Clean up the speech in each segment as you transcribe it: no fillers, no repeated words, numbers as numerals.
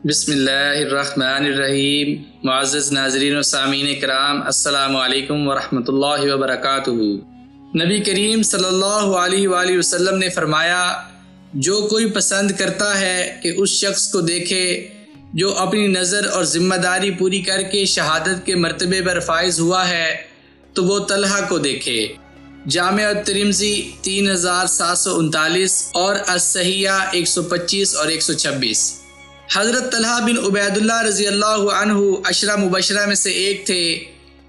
بسم اللہ الرحمن الرحیم۔ معزز ناظرین و سامعین کرام، السلام علیکم ورحمۃ اللہ وبرکاتہ۔ نبی کریم صلی اللہ علیہ وآلہ وسلم نے فرمایا، جو کوئی پسند کرتا ہے کہ اس شخص کو دیکھے جو اپنی نظر اور ذمہ داری پوری کر کے شہادت کے مرتبے پر فائز ہوا ہے تو وہ طلحہ کو دیکھے۔ جامع الترمذی 3739 اور الصحیحہ 125 اور 126۔ حضرت طلحہ بن عبید اللہ رضی اللہ عنہ عشرہ مبشرہ میں سے ایک تھے۔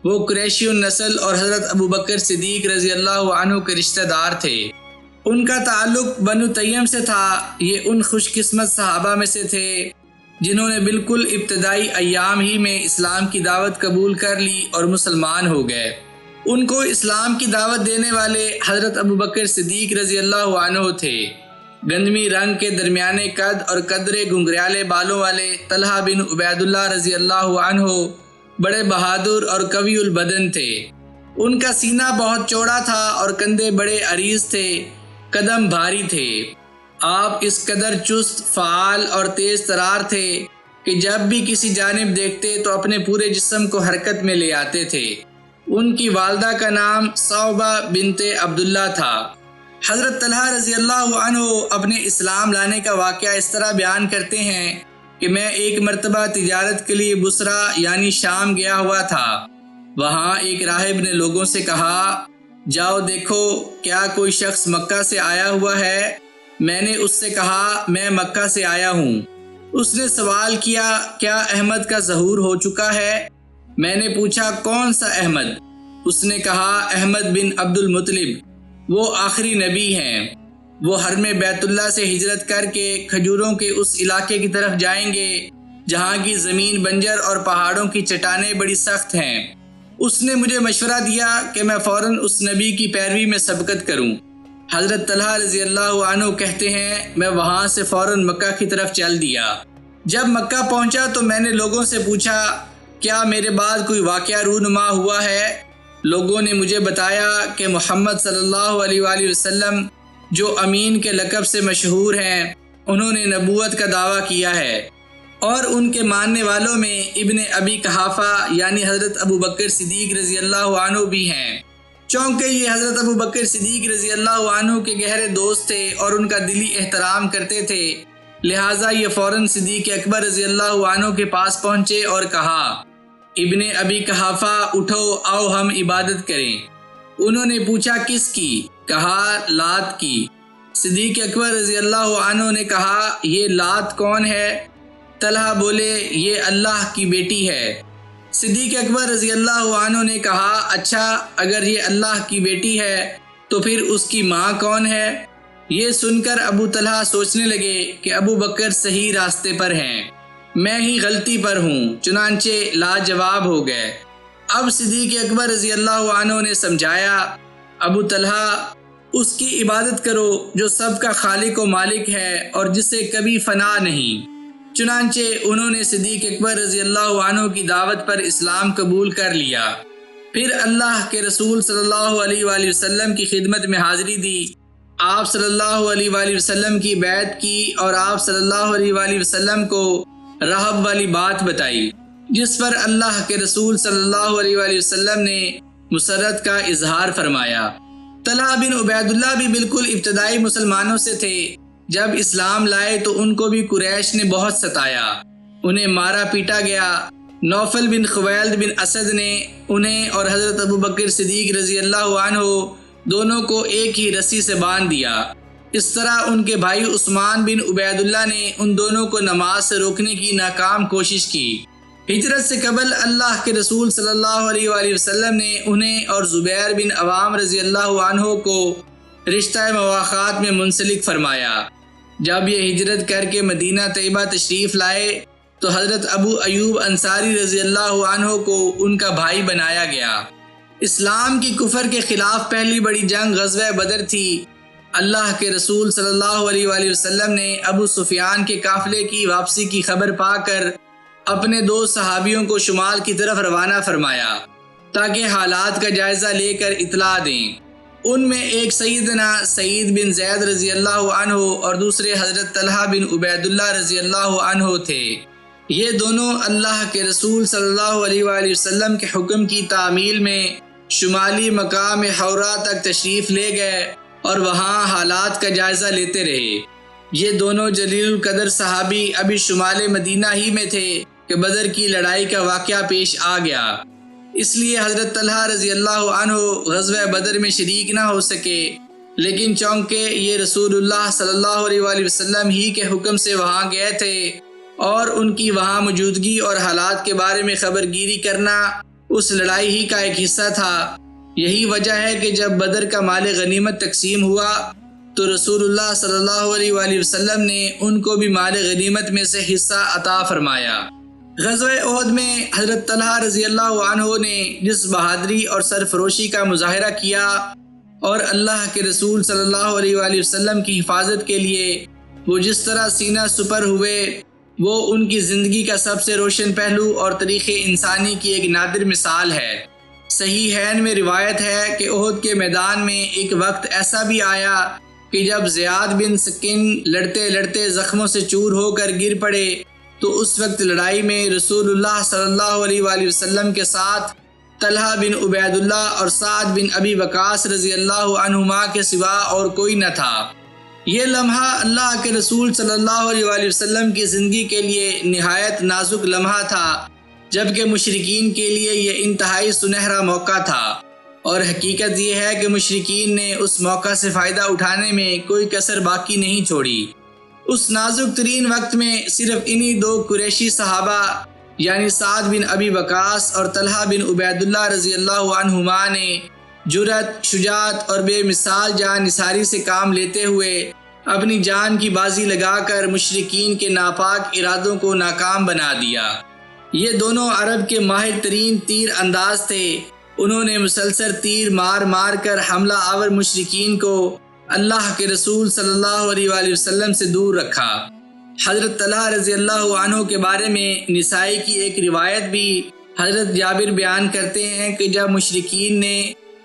وہ قریشی النسل اور حضرت ابو بکر صدیق رضی اللہ عنہ کے رشتہ دار تھے۔ ان کا تعلق بنو تیم سے تھا۔ یہ ان خوش قسمت صحابہ میں سے تھے جنہوں نے بالکل ابتدائی ایام ہی میں اسلام کی دعوت قبول کر لی اور مسلمان ہو گئے۔ ان کو اسلام کی دعوت دینے والے حضرت ابو بکر صدیق رضی اللہ عنہ تھے۔ گندمی رنگ کے درمیانے قد اور قدرے گھنگریالے بالوں والے طلحہ بن عبید اللہ رضی اللہ عنہ بڑے بہادر اور قوی البدن تھے۔ ان کا سینہ بہت چوڑا تھا اور کندھے بڑے عریض تھے، قدم بھاری تھے۔ آپ اس قدر چست، فعال اور تیز ترار تھے کہ جب بھی کسی جانب دیکھتے تو اپنے پورے جسم کو حرکت میں لے آتے تھے۔ ان کی والدہ کا نام صعبہ بنت عبداللہ تھا۔ حضرت طلحہ رضی اللہ عنہ اپنے اسلام لانے کا واقعہ اس طرح بیان کرتے ہیں کہ میں ایک مرتبہ تجارت کے لیے بصرہ یعنی شام گیا ہوا تھا۔ وہاں ایک راہب نے لوگوں سے کہا، جاؤ دیکھو کیا کوئی شخص مکہ سے آیا ہوا ہے؟ میں نے اس سے کہا، میں مکہ سے آیا ہوں۔ اس نے سوال کیا، کیا احمد کا ظہور ہو چکا ہے؟ میں نے پوچھا، کون سا احمد؟ اس نے کہا، احمد بن عبد المطلب، وہ آخری نبی ہیں۔ وہ حرم بیت اللہ سے ہجرت کر کے کھجوروں کے اس علاقے کی طرف جائیں گے جہاں کی زمین بنجر اور پہاڑوں کی چٹانیں بڑی سخت ہیں۔ اس نے مجھے مشورہ دیا کہ میں فوراً اس نبی کی پیروی میں سبقت کروں۔ حضرت طلحہ رضی اللہ عنہ کہتے ہیں، میں وہاں سے فوراً مکہ کی طرف چل دیا۔ جب مکہ پہنچا تو میں نے لوگوں سے پوچھا، کیا میرے بعد کوئی واقعہ رونما ہوا ہے؟ لوگوں نے مجھے بتایا کہ محمد صلی اللہ علیہ وآلہ وسلم جو امین کے لقب سے مشہور ہیں، انہوں نے نبوت کا دعویٰ کیا ہے، اور ان کے ماننے والوں میں ابن ابی قحافہ یعنی حضرت ابو بکر صدیق رضی اللہ عنہ بھی ہیں۔ چونکہ یہ حضرت ابو بکر صدیق رضی اللہ عنہ کے گہرے دوست تھے اور ان کا دلی احترام کرتے تھے، لہٰذا یہ فوراً صدیق اکبر رضی اللہ عنہ کے پاس پہنچے اور کہا، ابن ابی قحافہ اٹھو، آؤ ہم عبادت کریں۔ انہوں نے پوچھا، کس کی؟ کہا، لات کی۔ صدیق اکبر رضی اللہ عنہ نے کہا، یہ لات کون ہے؟ طلحہ بولے، یہ اللہ کی بیٹی ہے۔ صدیق اکبر رضی اللہ عنہ نے کہا، اچھا، اگر یہ اللہ کی بیٹی ہے تو پھر اس کی ماں کون ہے؟ یہ سن کر ابو طلحہ سوچنے لگے کہ ابو بکر صحیح راستے پر ہیں، میں ہی غلطی پر ہوں، چنانچہ لاجواب ہو گئے۔ اب صدیق اکبر رضی اللہ عنہ نے سمجھایا، ابو طلحہ، اس کی عبادت کرو جو سب کا خالق و مالک ہے اور جسے کبھی فنا نہیں۔ چنانچہ انہوں نے صدیق اکبر رضی اللہ عنہ کی دعوت پر اسلام قبول کر لیا۔ پھر اللہ کے رسول صلی اللہ علیہ وآلہ وسلم کی خدمت میں حاضری دی۔ آپ صلی اللہ علیہ وآلہ وسلم کی بیعت کی اور آپ صلی اللہ علیہ وآلہ وسلم کو رہب والی بات بتائی، جس پر اللہ کے رسول صلی اللہ علیہ وآلہ وسلم نے مسرت کا اظہار فرمایا۔ طلحہ بن عبید اللہ بھی بالکل ابتدائی مسلمانوں سے تھے۔ جب اسلام لائے تو ان کو بھی قریش نے بہت ستایا، انہیں مارا پیٹا گیا۔ نوفل بن خویلد بن اسد نے انہیں اور حضرت ابو بکر صدیق رضی اللہ عنہ دونوں کو ایک ہی رسی سے باندھ دیا۔ اس طرح ان کے بھائی عثمان بن عبید اللہ نے ان دونوں کو نماز سے روکنے کی ناکام کوشش کی۔ ہجرت سے قبل اللہ کے رسول صلی اللہ علیہ وآلہ وسلم نے انہیں اور زبیر بن عوام رضی اللہ عنہ کو رشتہ مواخات میں منسلک فرمایا۔ جب یہ ہجرت کر کے مدینہ طیبہ تشریف لائے تو حضرت ابو ایوب انصاری رضی اللہ عنہ کو ان کا بھائی بنایا گیا۔ اسلام کی کفر کے خلاف پہلی بڑی جنگ غزوہ بدر تھی۔ اللہ کے رسول صلی اللہ علیہ وآلہ وسلم نے ابو سفیان کے قافلے کی واپسی کی خبر پا کر اپنے 2 صحابیوں کو شمال کی طرف روانہ فرمایا تاکہ حالات کا جائزہ لے کر اطلاع دیں۔ ان میں ایک سیدنا سعید بن زید رضی اللہ عنہ اور دوسرے حضرت طلحہ بن عبید اللہ رضی اللہ عنہ تھے۔ یہ دونوں اللہ کے رسول صلی اللہ علیہ وآلہ وسلم کے حکم کی تعمیل میں شمالی مقام حورا تک تشریف لے گئے اور وہاں حالات کا جائزہ لیتے رہے۔ یہ دونوں جلیل القدر صحابی ابھی شمال مدینہ ہی میں تھے کہ بدر کی لڑائی کا واقعہ پیش آ گیا۔ اس لیے حضرت طلحہ رضی اللہ عنہ غزوہ بدر میں شریک نہ ہو سکے، لیکن چونکہ یہ رسول اللہ صلی اللہ علیہ وآلہ وسلم ہی کے حکم سے وہاں گئے تھے اور ان کی وہاں موجودگی اور حالات کے بارے میں خبر گیری کرنا اس لڑائی ہی کا ایک حصہ تھا، یہی وجہ ہے کہ جب بدر کا مال غنیمت تقسیم ہوا تو رسول اللہ صلی اللہ علیہ وآلہ وسلم نے ان کو بھی مال غنیمت میں سے حصہ عطا فرمایا۔ غزوہ احد میں حضرت طلحہ رضی اللہ عنہ نے جس بہادری اور سرفروشی کا مظاہرہ کیا اور اللہ کے رسول صلی اللہ علیہ وآلہ وسلم کی حفاظت کے لیے وہ جس طرح سینہ سپر ہوئے، وہ ان کی زندگی کا سب سے روشن پہلو اور طریق انسانی کی ایک نادر مثال ہے۔ صحیحین میں روایت ہے کہ احد کے میدان میں ایک وقت ایسا بھی آیا کہ جب زیاد بن سکن لڑتے لڑتے زخموں سے چور ہو کر گر پڑے تو اس وقت لڑائی میں رسول اللہ صلی اللہ علیہ وآلہ وسلم کے ساتھ طلحہ بن عبید اللہ اور سعد بن ابی وقاص رضی اللہ عنہما کے سوا اور کوئی نہ تھا۔ یہ لمحہ اللہ کے رسول صلی اللہ علیہ وآلہ وسلم کی زندگی کے لیے نہایت نازک لمحہ تھا، جبکہ مشرکین کے لیے یہ انتہائی سنہرا موقع تھا، اور حقیقت یہ ہے کہ مشرکین نے اس موقع سے فائدہ اٹھانے میں کوئی کسر باقی نہیں چھوڑی۔ اس نازک ترین وقت میں صرف انہی دو قریشی صحابہ یعنی سعد بن ابی وقاص اور طلحہ بن عبید اللہ رضی اللہ عنہما نے جرأت، شجاعت اور بے مثال جان نثاری سے کام لیتے ہوئے اپنی جان کی بازی لگا کر مشرکین کے ناپاک ارادوں کو ناکام بنا دیا۔ یہ دونوں عرب کے ماہر ترین تیر انداز تھے، انہوں نے مسلسل تیر مار مار کر حملہ آور مشرکین کو اللہ کے رسول صلی اللہ علیہ وآلہ وسلم سے دور رکھا۔ حضرت طلحہ رضی اللہ عنہ کے بارے میں نسائی کی ایک روایت بھی حضرت جابر بیان کرتے ہیں کہ جب مشرکین نے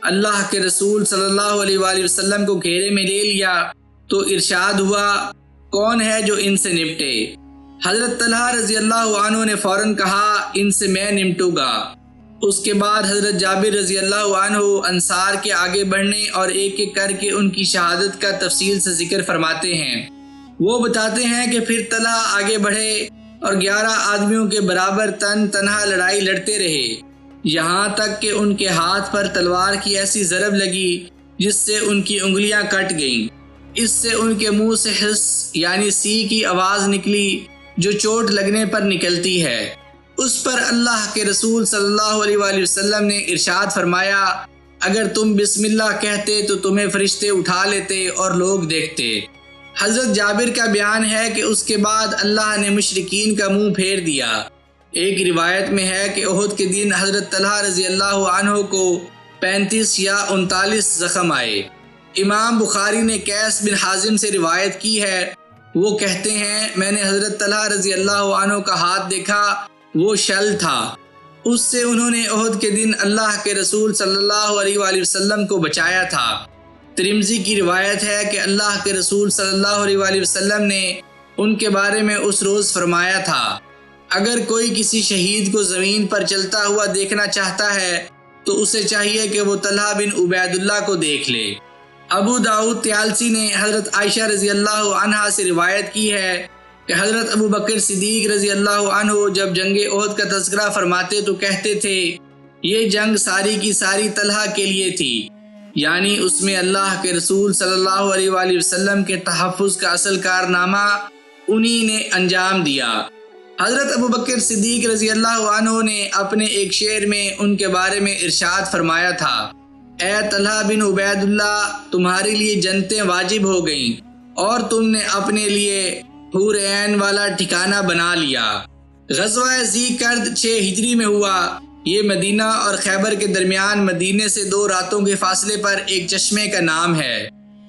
اللہ کے رسول صلی اللہ علیہ وآلہ وسلم کو گھیرے میں لے لیا تو ارشاد ہوا، کون ہے جو ان سے نپٹے؟ حضرت طلحہ رضی اللہ عنہ نے فوراً کہا، ان سے میں نمٹوں گا۔ اس کے بعد حضرت جابر رضی اللہ عنہ انصار کے آگے بڑھنے اور ایک ایک کر کے ان کی شہادت کا تفصیل سے ذکر فرماتے ہیں۔ وہ بتاتے ہیں کہ پھر طلحہ آگے بڑھے اور 11 آدمیوں کے برابر تنہا لڑائی لڑتے رہے، یہاں تک کہ ان کے ہاتھ پر تلوار کی ایسی ضرب لگی جس سے ان کی انگلیاں کٹ گئیں۔ اس سے ان کے منہ سے حس یعنی سی کی آواز نکلی جو چوٹ لگنے پر نکلتی ہے۔ اس پر اللہ کے رسول صلی اللہ علیہ وآلہ وسلم نے ارشاد فرمایا، اگر تم بسم اللہ کہتے تو تمہیں فرشتے اٹھا لیتے اور لوگ دیکھتے۔ حضرت جابر کا بیان ہے کہ اس کے بعد اللہ نے مشرکین کا منہ پھیر دیا۔ ایک روایت میں ہے کہ احد کے دن حضرت طلحہ رضی اللہ عنہ کو 35 یا 39 زخم آئے۔ امام بخاری نے قیس بن حازم سے روایت کی ہے، وہ کہتے ہیں میں نے حضرت طلحہ رضی اللہ عنہ کا ہاتھ دیکھا، وہ شل تھا، اس سے انہوں نے احد کے دن اللہ کے رسول صلی اللہ علیہ وآلہ وسلم کو بچایا تھا۔ ترمذی کی روایت ہے کہ اللہ کے رسول صلی اللہ علیہ وآلہ وسلم نے ان کے بارے میں اس روز فرمایا تھا، اگر کوئی کسی شہید کو زمین پر چلتا ہوا دیکھنا چاہتا ہے تو اسے چاہیے کہ وہ طلحہ بن عبید اللہ کو دیکھ لے۔ ابو داؤد طیالسی نے حضرت عائشہ رضی اللہ عنہا سے روایت کی ہے کہ حضرت ابو بکر صدیق رضی اللہ عنہ جب جنگ احد کا تذکرہ فرماتے تو کہتے تھے، یہ جنگ ساری کی ساری طلحہ کے لیے تھی، یعنی اس میں اللہ کے رسول صلی اللہ علیہ وآلہ وسلم کے تحفظ کا اصل کارنامہ انہی نے انجام دیا۔ حضرت ابو بکر صدیق رضی اللہ عنہ نے اپنے ایک شعر میں ان کے بارے میں ارشاد فرمایا تھا، اے طلحہ بن عبید اللہ، تمہارے لیے جنتیں واجب ہو گئیں اور تم نے اپنے لیے حور عین والا ٹھکانہ بنا لیا۔ غزوہ ذی کرد 6 ہجری میں ہوا۔ یہ مدینہ اور خیبر کے درمیان مدینے سے 2 راتوں کے فاصلے پر ایک چشمے کا نام ہے۔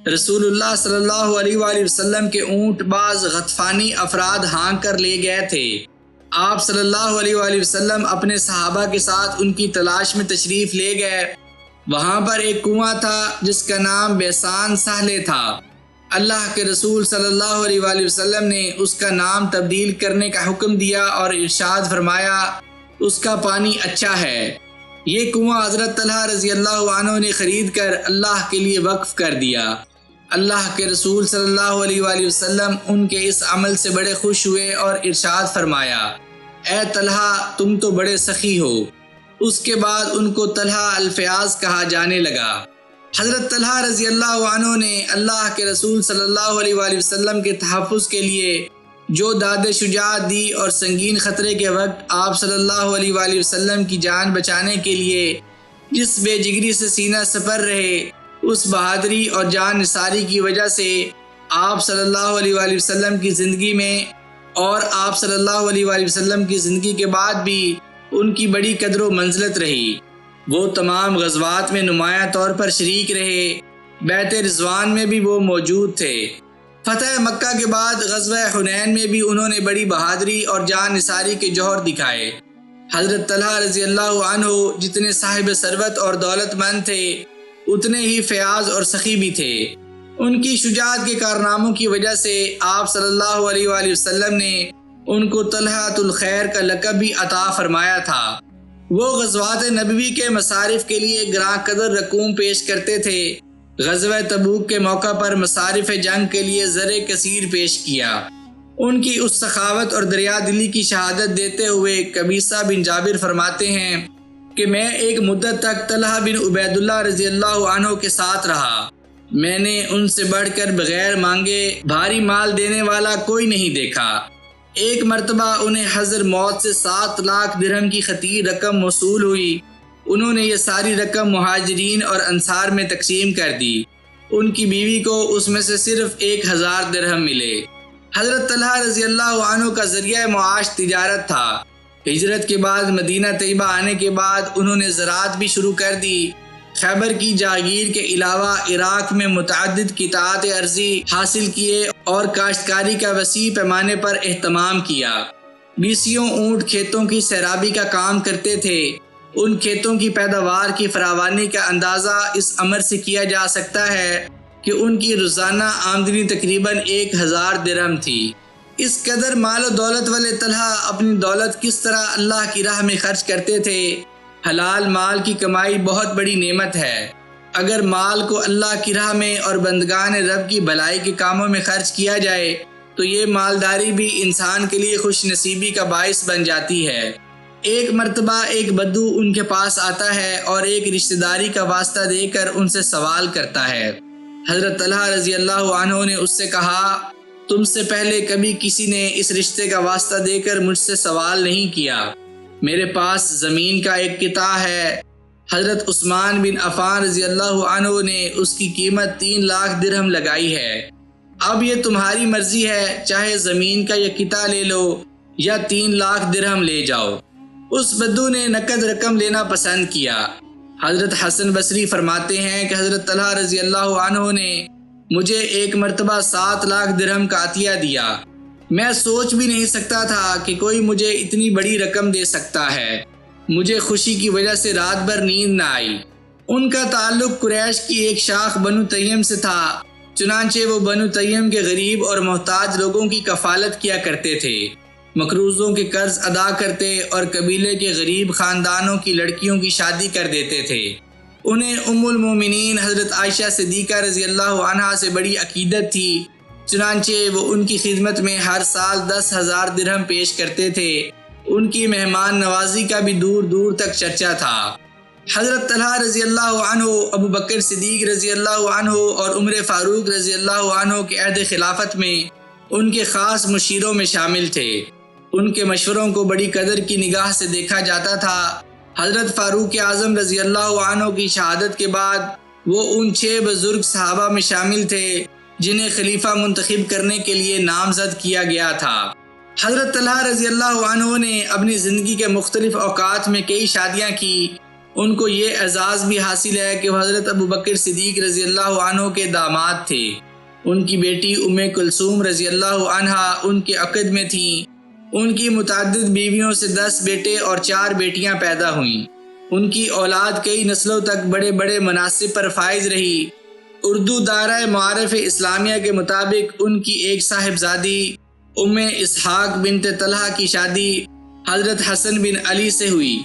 رسول اللہ صلی اللہ علیہ وآلہ وسلم کے اونٹ بعض غطفانی افراد ہانک کر لے گئے تھے۔ آپ صلی اللہ علیہ وآلہ وسلم اپنے صحابہ کے ساتھ ان کی تلاش میں تشریف لے گئے۔ وہاں پر ایک کنواں تھا جس کا نام بیسان سہلے تھا۔ اللہ کے رسول صلی اللہ علیہ وآلہ وسلم نے اس کا نام تبدیل کرنے کا حکم دیا اور ارشاد فرمایا اس کا پانی اچھا ہے۔ یہ کنواں حضرت طلحہ رضی اللہ عنہ نے خرید کر اللہ کے لیے وقف کر دیا۔ اللہ کے رسول صلی اللہ علیہ وآلہ وسلم ان کے اس عمل سے بڑے خوش ہوئے اور ارشاد فرمایا اے طلحہ تم تو بڑے سخی ہو۔ اس کے بعد ان کو طلحہ الفیاض کہا جانے لگا۔ حضرت طلحہ رضی اللہ عنہ نے اللہ کے رسول صلی اللہ علیہ وآلہ وسلم کے تحفظ کے لیے جو داد شجاعت دی اور سنگین خطرے کے وقت آپ صلی اللہ علیہ وآلہ وسلم کی جان بچانے کے لیے جس بے جگری سے سینہ سپر رہے، اس بہادری اور جان نثاری کی وجہ سے آپ صلی اللہ علیہ وآلہ وسلم کی زندگی میں اور آپ صلی اللہ علیہ وآلہ وسلم کی زندگی کے بعد بھی ان کی بڑی قدر و منزلت رہی۔ وہ تمام غزوات میں نمایاں طور پر شریک رہے، بیعت رضوان میں بھی وہ موجود تھے۔ فتح مکہ کے بعد غزوہ حنین میں بھی انہوں نے بڑی بہادری اور جان نثاری کے جوہر دکھائے۔ حضرت طلحہ رضی اللہ عنہ جتنے صاحب ثروت اور دولت مند تھے اتنے ہی فیاض اور سخی بھی تھے۔ ان کی شجاعت کے کارناموں کی وجہ سے آپ صلی اللہ علیہ وآلہ وسلم نے ان کو طلحۃ الخیر کا لقب بھی عطا فرمایا تھا۔ وہ غزوات نبوی کے مصارف کے لیے گراں قدر رقوم پیش کرتے تھے۔ غزوہ تبوک کے موقع پر مصارف جنگ کے لیے زر کثیر پیش کیا۔ ان کی اس سخاوت اور دریا دلی کی شہادت دیتے ہوئے قبیصہ بن جابر فرماتے ہیں کہ میں ایک مدت تک طلحہ بن عبید اللہ رضی اللہ عنہ کے ساتھ رہا۔ میں نے ان سے بڑھ کر بغیر مانگے بھاری مال دینے والا کوئی نہیں دیکھا۔ ایک مرتبہ انہیں حضر موت سے 7 لاکھ درہم کی خطیر رقم موصول ہوئی۔ انہوں نے یہ ساری رقم مہاجرین اور انصار میں تقسیم کر دی۔ ان کی بیوی کو اس میں سے صرف 1000 درہم ملے۔ حضرت طلحہ رضی اللہ عنہ کا ذریعہ معاش تجارت تھا۔ ہجرت کے بعد مدینہ طیبہ آنے کے بعد انہوں نے زراعت بھی شروع کر دی۔ خیبر کی جاگیر کے علاوہ عراق میں متعدد قطاعات ارضی حاصل کیے اور کاشتکاری کا وسیع پیمانے پر اہتمام کیا۔ 20 اونٹ کھیتوں کی سیرابی کا کام کرتے تھے۔ ان کھیتوں کی پیداوار کی فراوانی کا اندازہ اس امر سے کیا جا سکتا ہے کہ ان کی روزانہ آمدنی تقریباً 1000 درہم تھی۔ اس قدر مال و دولت والے طلحہ اپنی دولت کس طرح اللہ کی راہ میں خرچ کرتے تھے؟ حلال مال کی کمائی بہت بڑی نعمت ہے۔ اگر مال کو اللہ کی راہ میں اور بندگان رب کی بھلائی کے کاموں میں خرچ کیا جائے تو یہ مالداری بھی انسان کے لیے خوش نصیبی کا باعث بن جاتی ہے۔ ایک مرتبہ ایک بدو ان کے پاس آتا ہے اور ایک رشتہ داری کا واسطہ دے کر ان سے سوال کرتا ہے۔ حضرت طلحہ رضی اللہ عنہ نے اس سے کہا تم سے پہلے کبھی کسی نے اس رشتے کا واسطہ دے کر مجھ سے سوال نہیں کیا۔ میرے پاس زمین کا ایک قطعہ ہے۔ حضرت عثمان بن عفان رضی اللہ عنہ نے اس کی قیمت 3 لاکھ درہم لگائی ہے۔ اب یہ تمہاری مرضی ہے، چاہے زمین کا یہ قطعہ لے لو یا 3 لاکھ درہم لے جاؤ۔ اس بدو نے نقد رقم لینا پسند کیا۔ حضرت حسن بصری فرماتے ہیں کہ حضرت طلحہ رضی اللہ عنہ نے مجھے ایک مرتبہ 7 لاکھ درہم کا عطیہ دیا۔ میں سوچ بھی نہیں سکتا تھا کہ کوئی مجھے اتنی بڑی رقم دے سکتا ہے۔ مجھے خوشی کی وجہ سے رات بھر نیند نہ آئی۔ ان کا تعلق قریش کی ایک شاخ بنو تیم سے تھا، چنانچہ وہ بنو تیم کے غریب اور محتاج لوگوں کی کفالت کیا کرتے تھے، مقروضوں کے قرض ادا کرتے اور قبیلے کے غریب خاندانوں کی لڑکیوں کی شادی کر دیتے تھے۔ انہیں ام المومنین حضرت عائشہ صدیقہ رضی اللہ عنہا سے بڑی عقیدت تھی، چنانچہ وہ ان کی خدمت میں ہر سال 10,000 درہم پیش کرتے تھے۔ ان کی مہمان نوازی کا بھی دور دور تک چرچا تھا۔ حضرت طلحہ رضی اللہ عنہ، ابو بکر صدیق رضی اللہ عنہ اور عمر فاروق رضی اللہ عنہ کے عہد خلافت میں ان کے خاص مشیروں میں شامل تھے۔ ان کے مشوروں کو بڑی قدر کی نگاہ سے دیکھا جاتا تھا۔ حضرت فاروق اعظم رضی اللہ عنہ کی شہادت کے بعد وہ ان 6 بزرگ صحابہ میں شامل تھے جنہیں خلیفہ منتخب کرنے کے لیے نامزد کیا گیا تھا۔ حضرت طلحہ رضی اللہ عنہ نے اپنی زندگی کے مختلف اوقات میں کئی شادیاں کی۔ ان کو یہ اعزاز بھی حاصل ہے کہ وہ حضرت ابو بکر صدیق رضی اللہ عنہ کے داماد تھے۔ ان کی بیٹی ام کلثوم رضی اللہ عنہا ان کے عقد میں تھیں۔ ان کی متعدد بیویوں سے 10 بیٹے اور 4 بیٹیاں پیدا ہوئیں۔ ان کی اولاد کئی نسلوں تک بڑے بڑے مناصب پر فائز رہی۔ اردو دائرہ معارف اسلامیہ کے مطابق ان کی ایک صاحبزادی ام اسحاق بنت طلحہ کی شادی حضرت حسن بن علی سے ہوئی۔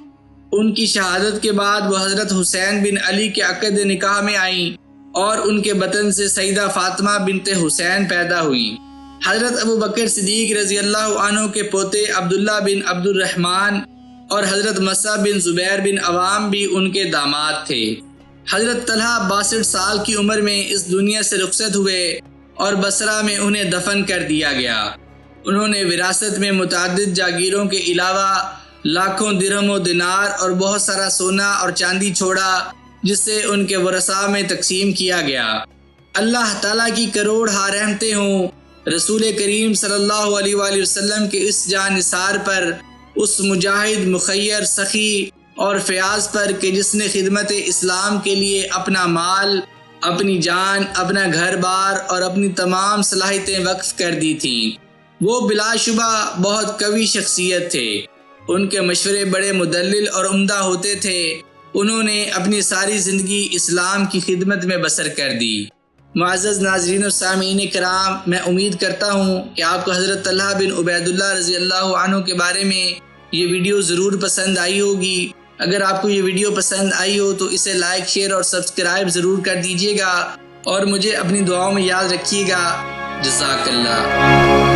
ان کی شہادت کے بعد وہ حضرت حسین بن علی کے عقد نکاح میں آئیں اور ان کے بطن سے سیدہ فاطمہ بنت حسین پیدا ہوئیں۔ حضرت ابو بکر صدیق رضی اللہ عنہ کے پوتے عبداللہ بن عبد الرحمن اور حضرت مصعب بن زبیر بن عوام بھی ان کے داماد تھے۔ حضرت طلحہ 62 سال کی عمر میں اس دنیا سے رخصت ہوئے اور بصرہ میں انہیں دفن کر دیا گیا۔ انہوں نے وراثت میں متعدد جاگیروں کے علاوہ لاکھوں درہم و دینار اور بہت سارا سونا اور چاندی چھوڑا، جس سے ان کے ورثاء میں تقسیم کیا گیا۔ اللہ تعالیٰ کی کروڑ ہا رحمتیں ہوں رسول کریم صلی اللہ علیہ وآلہ وسلم کے اس جان نثار پر، اس مجاہد مخیر سخی اور فیاض پر کہ جس نے خدمت اسلام کے لیے اپنا مال، اپنی جان، اپنا گھر بار اور اپنی تمام صلاحیتیں وقف کر دی تھیں۔ وہ بلا شبہ بہت قوی شخصیت تھے۔ ان کے مشورے بڑے مدلل اور عمدہ ہوتے تھے۔ انہوں نے اپنی ساری زندگی اسلام کی خدمت میں بسر کر دی۔ معزز ناظرین و سامعین کرام، میں امید کرتا ہوں کہ آپ کو حضرت طلحہ بن عبید اللہ رضی اللہ عنہ کے بارے میں یہ ویڈیو ضرور پسند آئی ہوگی۔ اگر آپ کو یہ ویڈیو پسند آئی ہو تو اسے لائک، شیئر اور سبسکرائب ضرور کر دیجیے گا اور مجھے اپنی دعاؤں میں یاد رکھیے گا۔ جزاک اللہ۔